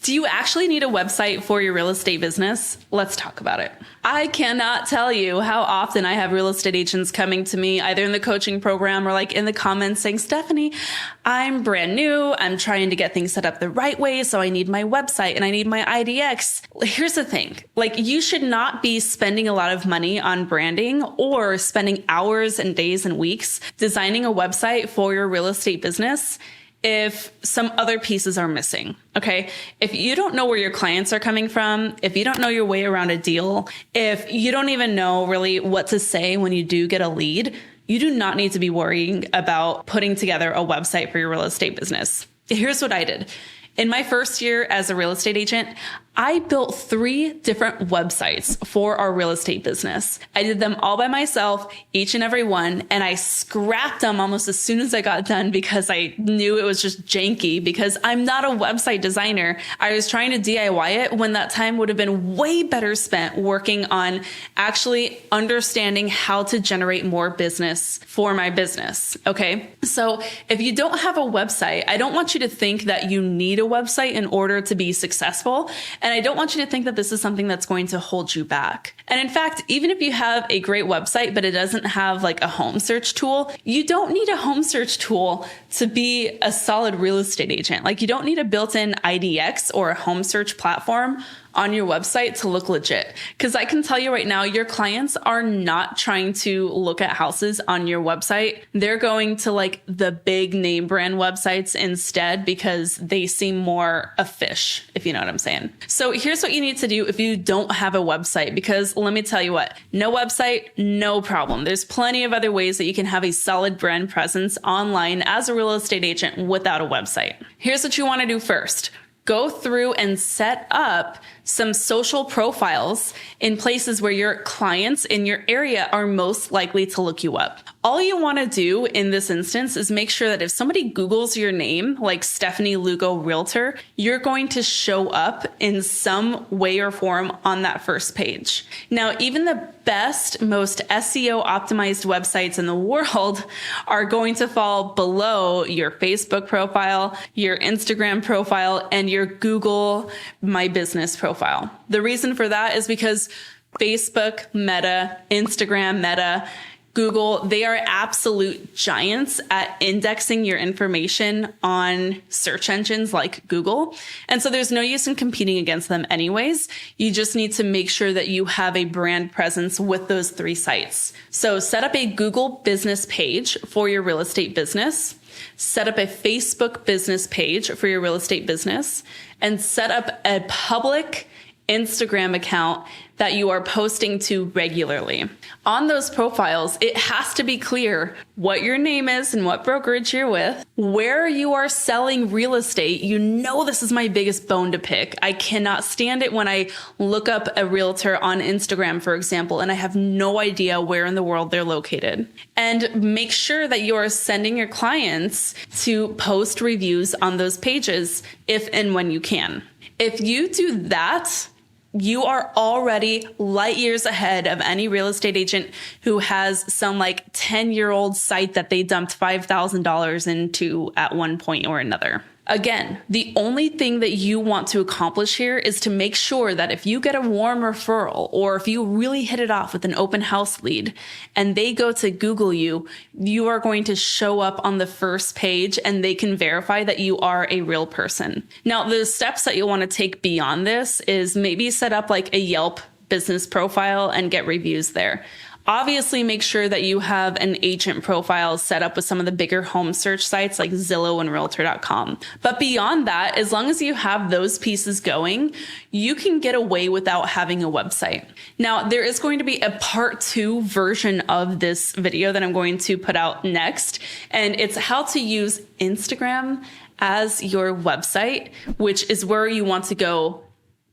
Do you actually need a website for your real estate business? Let's talk about it. I cannot tell you how often I have real estate agents coming to me either in the coaching program or like in the comments saying, Stefanie, I'm brand new. I'm trying to get things set up the right way. So I need my website and I need my IDX. Here's the thing. Like, you should not be spending a lot of money on branding or spending hours and days and weeks designing a website for your real estate business if some other pieces are missing. Okay. If you don't know where your clients are coming from, if you don't know your way around a deal, if you don't even know really what to say when you do get a lead, you do not need to be worrying about putting together a website for your real estate business. Here's what I did. In my first year as a real estate agent, I built 3 different websites for our real estate business. I did them all by myself, each and every one, and I scrapped them almost as soon as I got done because I knew it was just janky because I'm not a website designer. I was trying to DIY it when that time would have been way better spent working on actually understanding how to generate more business for my business. Okay. So if you don't have a website, I don't want you to think that you need a website in order to be successful. And I don't want you to think that this is something that's going to hold you back. And in fact, even if you have a great website, but it doesn't have like a home search tool, you don't need a home search tool to be a solid real estate agent. Like, you don't need a built-in IDX or a home search platform on your website to look legit. Because I can tell you right now, your clients are not trying to look at houses on your website. They're going to like the big name brand websites instead because they seem more a fish, if you know what I'm saying. So here's what you need to do if you don't have a website, because let me tell you what, no website, no problem. There's plenty of other ways that you can have a solid brand presence online as a real estate agent without a website. Here's what you want to do first. Go through and set up some social profiles in places where your clients in your area are most likely to look you up. All you want to do in this instance is make sure that if somebody Googles your name, like Stefanie Lugo Realtor, you're going to show up in some way or form on that first page. Now, even the best, most SEO optimized websites in the world are going to fall below your Facebook profile, your Instagram profile, and your Google My Business profile. The reason for that is because Facebook, Meta, Instagram, Meta, Google, they are absolute giants at indexing your information on search engines like Google. And so there's no use in competing against them anyways. You just need to make sure that you have a brand presence with those 3 sites. So set up a Google business page for your real estate business. Set up a Facebook business page for your real estate business, and set up a public Instagram account that you are posting to regularly. On those profiles, it has to be clear what your name is and what brokerage you're with, where you are selling real estate. You know, this is my biggest bone to pick. I cannot stand it when I look up a realtor on Instagram, for example, and I have no idea where in the world they're located. And make sure that you are sending your clients to post reviews on those pages if and when you can. If you do that, you are already light years ahead of any real estate agent who has some like 10-year-old site that they dumped $5,000 into at one point or another. Again, the only thing that you want to accomplish here is to make sure that if you get a warm referral or if you really hit it off with an open house lead and they go to Google you, you are going to show up on the first page and they can verify that you are a real person. Now, the steps that you'll want to take beyond this is maybe set up like a Yelp business profile and get reviews there. Obviously, make sure that you have an agent profile set up with some of the bigger home search sites like Zillow and Realtor.com. But beyond that, as long as you have those pieces going, you can get away without having a website. Now, there is going to be a part 2 version of this video that I'm going to put out next, and it's how to use Instagram as your website, which is where you want to go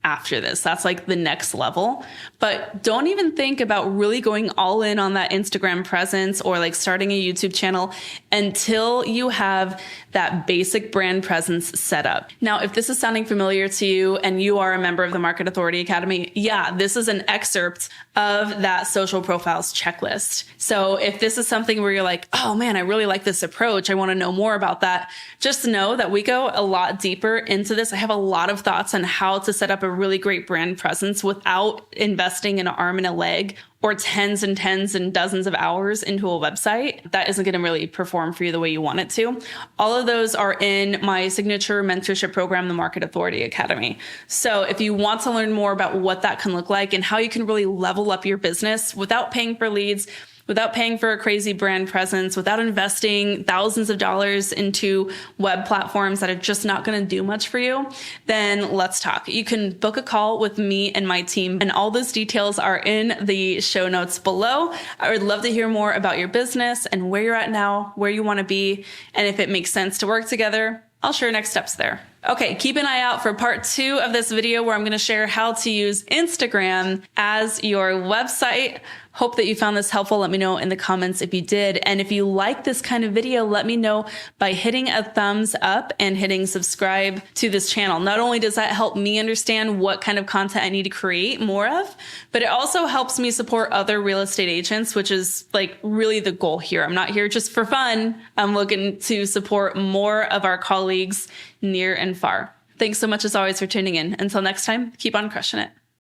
after this. That's like the next level. But don't even think about really going all in on that Instagram presence or like starting a YouTube channel until you have that basic brand presence set up. Now, if this is sounding familiar to you and you are a member of the Market Authority Academy, yeah, this is an excerpt of that social profiles checklist. So if this is something where you're like, oh man, I really like this approach, I want to know more about that, just know that we go a lot deeper into this. I have a lot of thoughts on how to set up a really great brand presence without investing an arm and a leg or tens and dozens of hours into a website that isn't going to really perform for you the way you want it to. All of those are in my signature mentorship program, the Market Authority Academy. So if you want to learn more about what that can look like and how you can really level up your business without paying for leads, without paying for a crazy brand presence, without investing thousands of dollars into web platforms that are just not going to do much for you, then let's talk. You can book a call with me and my team, and all those details are in the show notes below. I would love to hear more about your business and where you're at now, where you want to be, and if it makes sense to work together, I'll share next steps there. Okay, keep an eye out for part 2 of this video where I'm going to share how to use Instagram as your website. Hope that you found this helpful. Let me know in the comments if you did. And if you like this kind of video, let me know by hitting a thumbs up and hitting subscribe to this channel. Not only does that help me understand what kind of content I need to create more of, but it also helps me support other real estate agents, which is like really the goal here. I'm not here just for fun. I'm looking to support more of our colleagues near and far. Thanks so much as always for tuning in. Until next time, keep on crushing it.